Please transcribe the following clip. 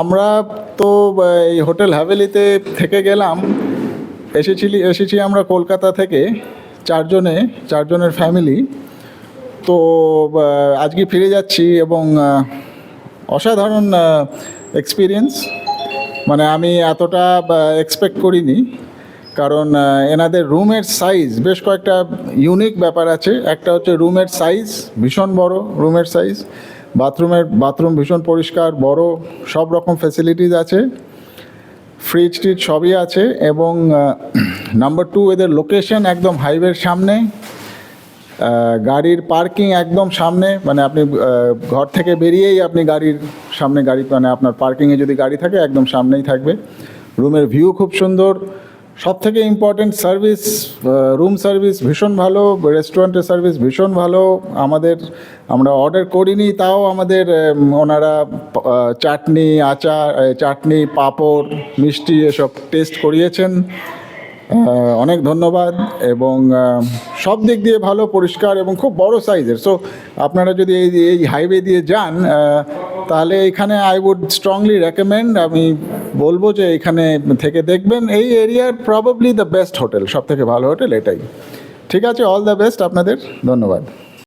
আমরা তো এই হোটেল হাভেলিতে থেকে গেলাম, এসেছি আমরা কলকাতা থেকে চারজনের ফ্যামিলি। তো আজকে ফিরে যাচ্ছি এবং অসাধারণ এক্সপিরিয়েন্স, মানে আমি এতটা এক্সপেক্ট করিনি। কারণ এনাদের রুমের সাইজ, বেশ কয়েকটা ইউনিক ব্যাপার আছে। একটা হচ্ছে রুমের সাইজ, ভীষণ বড় রুমের সাইজ। বাথরুম ভীষণ পরিষ্কার, বড়, সব রকম ফ্যাসিলিটিস আছে, ফ্রিজ টিজ সবই আছে। এবং নাম্বার 2, এদের লোকেশন একদম হাইওয়ের সামনে, গাড়ির পার্কিং একদম সামনে, মানে আপনি ঘর থেকে বেরিয়েই আপনি গাড়ির সামনে মানে আপনার পার্কিংয়ে যদি গাড়ি থাকে একদম সামনেই থাকবে। রুমের ভিউ খুব সুন্দর। সব থেকে ইম্পর্টেন্ট সার্ভিস, রুম সার্ভিস ভীষণ ভালো, রেস্টুরেন্টের সার্ভিস ভীষণ ভালো। আমরা অর্ডার করিনি, তাও আমাদের ওনারা চাটনি, পাঁপড়, মিষ্টি এসব টেস্ট করিয়েছেন। অনেক ধন্যবাদ। এবং সব দিক দিয়ে ভালো, পরিষ্কার এবং খুব বড় সাইজের। সো আপনারা যদি এই হাইওয়ে দিয়ে যান তাহলে এখানে আই উড স্ট্রংলি রেকমেন্ড, আমি বলবো যে এখানে থেকে দেখবেন। এই এরিয়ার প্রবাবলি দ্য বেস্ট হোটেল, সব থেকে ভালো হোটেল এটাই। ঠিক আছে, অল দ্য বেস্ট আপনাদের, ধন্যবাদ।